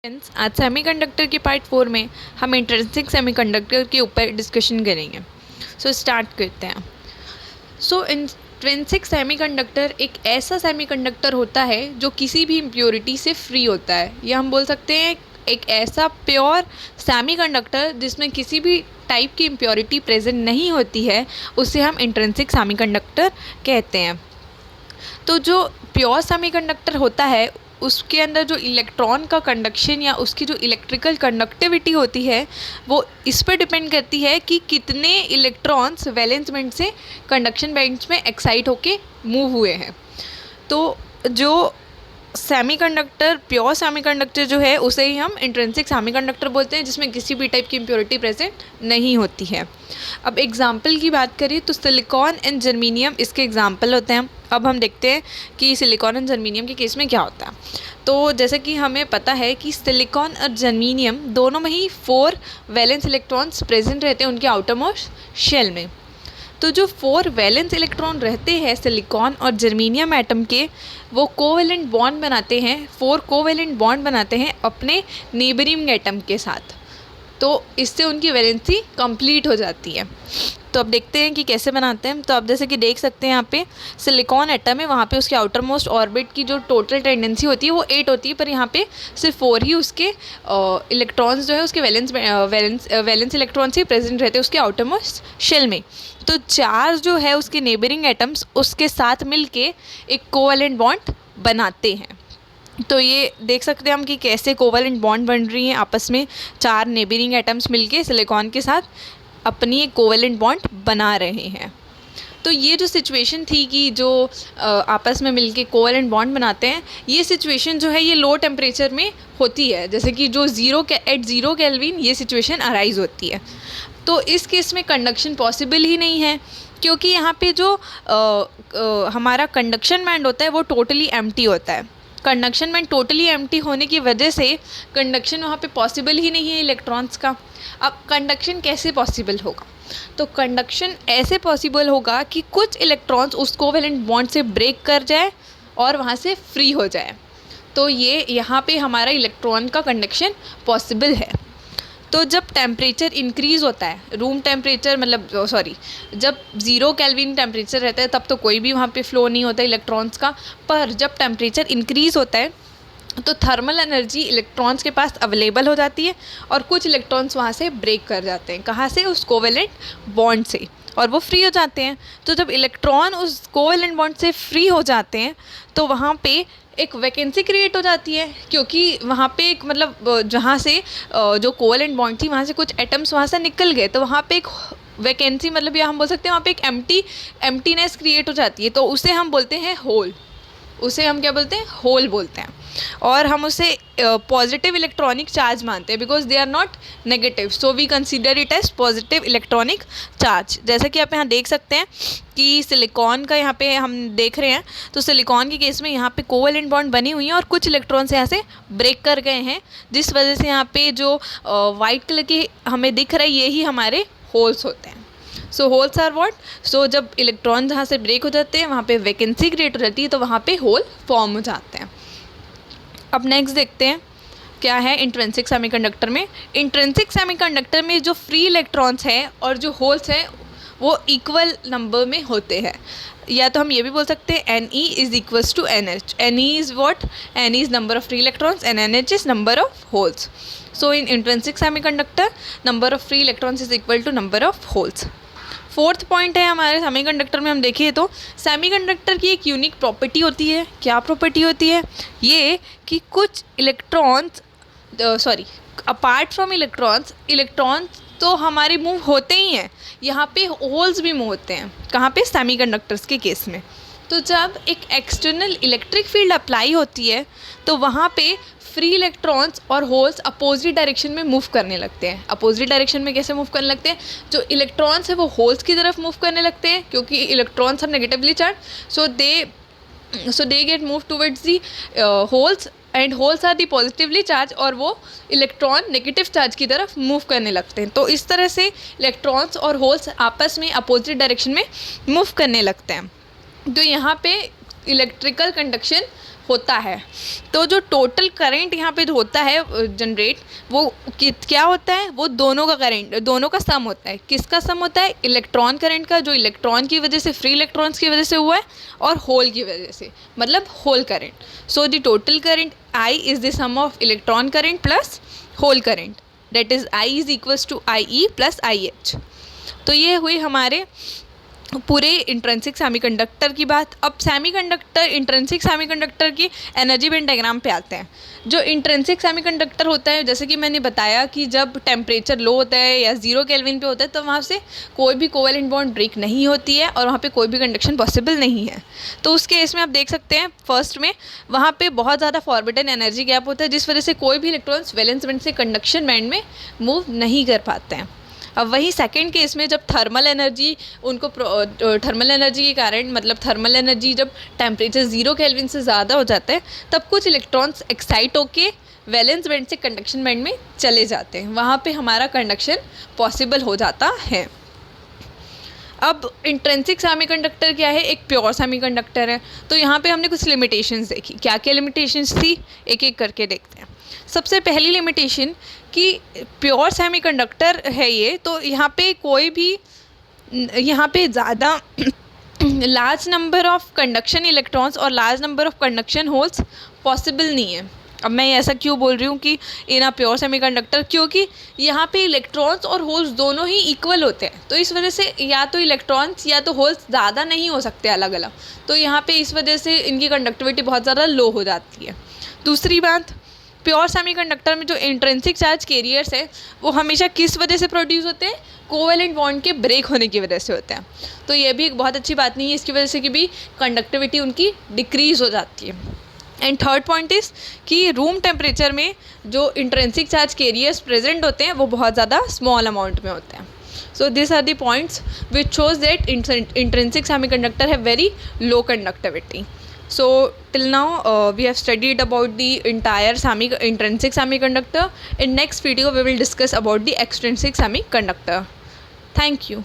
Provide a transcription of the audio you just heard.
Friends, आज semiconductor के part 4 में हम इंट्रिंसिक सेमीकंडक्टर के ऊपर डिस्कशन करेंगे। स्टार्ट करते हैं। इंट्रिंसिक सेमीकंडक्टर एक ऐसा सेमीकंडक्टर होता है जो किसी भी इम्प्योरिटी से फ्री होता है, या हम बोल सकते हैं एक ऐसा प्योर सेमीकंडक्टर जिसमें किसी भी टाइप की इम्प्योरिटी प्रेजेंट नहीं होती है, उसे हम इंट्रिंसिक सेमीकंडक्टर कहते हैं। तो जो प्योर सेमीकंडक्टर होता है उसके अंदर जो इलेक्ट्रॉन का कंडक्शन या उसकी जो इलेक्ट्रिकल कंडक्टिविटी होती है वो इस पर डिपेंड करती है कि कितने इलेक्ट्रॉन्स वैलेंस बैंड से कंडक्शन बैंड्स में एक्साइट होके मूव हुए हैं। तो जो सेमीकंडक्टर प्योर सेमीकंडक्टर जो है उसे ही हम इंट्रिंसिक सेमीकंडक्टर बोलते हैं, जिसमें किसी भी टाइप की इम्प्योरिटी प्रेजेंट नहीं होती है। अब एग्जाम्पल की बात करें तो सिलिकॉन एंड जर्मीनियम इसके एग्जाम्पल होते हैं। अब हम देखते हैं कि सिलिकॉन एंड जर्मीनियम के केस में क्या होता है। तो जैसे कि हमें पता है कि सिलिकॉन और जर्मीनियम दोनों में ही 4 वैलेंस इलेक्ट्रॉन्स प्रेजेंट रहते हैं उनके आउटर मोस्ट शेल में। तो जो 4 वैलेंस इलेक्ट्रॉन रहते हैं सिलिकॉन और जर्मीनियम एटम के, वो कोवेलेंट बॉन्ड बनाते हैं, 4 कोवेलेंट बॉन्ड बनाते हैं अपने नेबरिंग एटम के साथ। तो इससे उनकी वैलेंसी कंप्लीट हो जाती है। तो अब देखते हैं कि कैसे बनाते हैं। तो आप जैसे कि देख सकते हैं यहाँ पे सिलिकॉन एटम है, वहाँ पे उसके आउटर मोस्ट ऑर्बिट की जो टोटल टेंडेंसी होती है वो 8 होती है, पर यहाँ पे सिर्फ 4 ही उसके इलेक्ट्रॉन्स जो है उसके वैलेंस इलेक्ट्रॉन्स ही प्रेजेंट रहते हैं उसके आउटर मोस्ट शेल में। तो 4 जो है उसके नेबरिंग एटम्स उसके साथ मिलके एक कोवेलेंट बॉन्ड बनाते हैं। तो ये देख सकते हैं हम कि कैसे कोवेलेंट बॉन्ड बन रही हैं आपस में। 4 नेबरिंग एटम्स मिलके सिलिकॉन के साथ अपनी एक कोवेलेंट बॉन्ड बना रहे हैं। तो ये जो सिचुएशन थी कि जो आपस में मिलके कोवेलेंट बॉन्ड बनाते हैं, ये सिचुएशन जो है ये लो टेम्परेचर में होती है, जैसे कि जो एट 0 केल्विन ये सिचुएशन अराइज होती है। तो इस केस में कंडक्शन पॉसिबल ही नहीं है, क्योंकि यहाँ पे जो हमारा कंडक्शन बैंड होता है वो टोटली एम्प्टी होता है। कंडक्शन बैंड टोटली एम्प्टी होने की वजह से कंडक्शन वहाँ पे पॉसिबल ही नहीं है इलेक्ट्रॉन्स का। अब कंडक्शन कैसे पॉसिबल होगा? तो कंडक्शन ऐसे पॉसिबल होगा कि कुछ इलेक्ट्रॉन्स उस कोवेलेंट बॉन्ड से ब्रेक कर जाए और वहाँ से फ्री हो जाए। तो ये यहाँ पे हमारा इलेक्ट्रॉन का कंडक्शन पॉसिबल है। तो जब टेम्परेचर इंक्रीज़ होता है, रूम टेम्परेचर जब 0 केल्विन टेम्परेचर रहता है तब तो कोई भी वहाँ पे फ्लो नहीं होता इलेक्ट्रॉन्स का। पर जब टेम्परेचर इंक्रीज़ होता है तो थर्मल एनर्जी इलेक्ट्रॉन्स के पास अवेलेबल हो जाती है और कुछ इलेक्ट्रॉन्स वहाँ से ब्रेक कर जाते हैं। कहाँ से? उस कोवेलेंट बॉन्ड से, और वो फ्री हो जाते हैं। तो जब इलेक्ट्रॉन उस कोवेलेंट बॉन्ड से फ्री हो जाते हैं तो वहाँ पे एक वैकेंसी क्रिएट हो जाती है, क्योंकि वहाँ पे एक जहाँ से जो कोवेलेंट बॉन्ड थी वहाँ से कुछ एटम्स वहाँ से निकल गए, तो वहाँ पे एक वैकेंसी या हम बोल सकते हैं वहाँ पे एक एम्प्टीनेस क्रिएट हो जाती है। तो उसे हम बोलते हैं होल। उसे हम क्या बोलते हैं? होल बोलते हैं। और हम उसे पॉजिटिव इलेक्ट्रॉनिक चार्ज मानते हैं, because they are not negative, so we consider it as positive electronic charge. जैसा कि आप यहाँ देख सकते हैं कि सिलिकॉन का यहाँ पे हम देख रहे हैं, तो सिलिकॉन के केस में यहाँ पे कोवेलेंट बॉन्ड बनी हुई है और कुछ इलेक्ट्रॉन्स यहाँ से ब्रेक कर गए हैं, जिस वजह से यहाँ पे जो वाइट कलर की हमें दिख रहा है यही हमारे होल्स होते हैं। सो होल्स आर व्हाट? सो जब इलेक्ट्रॉन जहाँ से ब्रेक हो जाते हैं वहाँ पे वैकेंसी क्रिएट हो जाती है, तो वहाँ पे होल फॉर्म हो जाते हैं। अब नेक्स्ट देखते हैं क्या है इंट्रिंसिक सेमीकंडक्टर में। इंट्रिंसिक सेमीकंडक्टर में जो फ्री इलेक्ट्रॉन्स हैं और जो होल्स हैं वो इक्वल नंबर में होते हैं, या तो हम ये भी बोल सकते हैं Ne is equals to NH। Ne is what? Ne is number of free electrons and NH is number of holes. So in intrinsic semiconductor number of free electrons is equal to number of holes. 4th point है हमारे semiconductor में, हम देखिए तो semiconductor की एक unique property होती है। क्या प्रॉपर्टी होती है? ये कि कुछ इलेक्ट्रॉन्स अपार्ट फ्रॉम इलेक्ट्रॉन्स तो हमारे मूव होते ही हैं, यहाँ पे होल्स भी मूव होते हैं। कहाँ पे? सेमीकंडक्टर्स के केस में। तो जब एक एक्सटर्नल इलेक्ट्रिक फील्ड अप्लाई होती है तो वहाँ पे फ्री इलेक्ट्रॉन्स और होल्स अपोजिट डायरेक्शन में मूव करने लगते हैं। अपोजिट डायरेक्शन में कैसे मूव करने लगते हैं? जो इलेक्ट्रॉन्स है वो होल्स की तरफ मूव करने लगते हैं, क्योंकि electrons are negatively charge, so they get move towards the holes and holes are the positively charge, और वो इलेक्ट्रॉन नेगेटिव चार्ज की तरफ मूव करने लगते हैं। तो इस तरह से इलेक्ट्रॉन्स और होल्स आपस में अपोजिट डायरेक्शन में मूव करने लगते हैं। तो यहाँ पे इलेक्ट्रिकल कंडक्शन होता है। तो जो टोटल करंट यहाँ पे होता है जनरेट, वो क्या होता है, वो दोनों का करंट, दोनों का सम होता है। किसका सम होता है? इलेक्ट्रॉन करंट का, जो इलेक्ट्रॉन की वजह से, फ्री इलेक्ट्रॉन्स की वजह से हुआ है, और होल की वजह से, मतलब hole current. So the total current I is the sum of electron current plus hole current, that is I is equals to IE plus IH। तो ये हुई हमारे पूरे इंट्रिंसिक सेमीकंडक्टर की बात। अब सेमीकंडक्टर, इंट्रिंसिक सेमीकंडक्टर की एनर्जी बैंड डायग्राम पे आते हैं। जो इंट्रिंसिक सेमीकंडक्टर होता है, जैसे कि मैंने बताया कि जब टेम्परेचर लो होता है या 0 केल्विन पे होता है, तो वहाँ से कोई भी कोवेलेंट बॉन्ड ब्रेक नहीं होती है और वहाँ पे कोई भी कंडक्शन पॉसिबल नहीं है। तो उस केस में आप देख सकते हैं फर्स्ट में वहाँ पे बहुत ज़्यादा फॉरबिडन एनर्जी गैप होता है, जिस वजह से कोई भी इलेक्ट्रॉन्स वैलेंस बैंड से कंडक्शन बैंड में मूव नहीं कर पाते हैं। अब वही सेकंड केस में जब थर्मल एनर्जी उनको थर्मल एनर्जी के कारण, मतलब थर्मल एनर्जी जब टेम्परेचर 0 केल्विन से ज़्यादा हो जाता है, तब कुछ इलेक्ट्रॉन्स एक्साइट होके वैलेंस बैंड से कंडक्शन बैंड में चले जाते हैं। वहाँ पे हमारा कंडक्शन पॉसिबल हो जाता है। अब इंट्रिंसिक सेमीकंडक्टर क्या है? एक प्योर सेमीकंडक्टर है। तो यहाँ पे हमने कुछ लिमिटेशंस देखी। क्या क्या लिमिटेशंस थी, एक एक करके देखते हैं। सबसे पहली लिमिटेशन कि प्योर सेमीकंडक्टर है ये, तो यहाँ पे कोई भी, यहाँ पे ज़्यादा large number of conduction electrons और large number of conduction holes possible नहीं है। अब मैं ऐसा क्यों बोल रही हूँ कि इन अ प्योर सेमीकंडक्टर, क्योंकि यहाँ पे इलेक्ट्रॉन्स और होल्स दोनों ही इक्वल होते हैं। तो इस वजह से या तो इलेक्ट्रॉन्स या तो होल्स ज़्यादा नहीं हो सकते अलग अलग, तो यहाँ पे इस वजह से इनकी कंडक्टिविटी बहुत ज़्यादा लो हो जाती है। दूसरी बात, प्योर सेमीकंडक्टर में जो इंट्रिंसिक चार्ज कैरियर्स है वो हमेशा किस वजह से प्रोड्यूस होते हैं? कोवेलेंट बॉन्ड के ब्रेक होने की वजह से होते हैं। तो ये भी एक बहुत अच्छी बात नहीं है, इसकी वजह से कि भी कंडक्टिविटी उनकी डिक्रीज़ हो जाती है। एंड थर्ड पॉइंट इज़ कि रूम टेम्परेचर में जो इंट्रिंसिक चार्ज कैरियर्स प्रेजेंट होते हैं वो बहुत ज़्यादा स्मॉल अमाउंट में होते हैं। So these are the points which shows that intrinsic semiconductor have very low conductivity. So till now we have studied about the entire intrinsic semiconductor. In next video we will discuss about the extrinsic semiconductor. Thank you.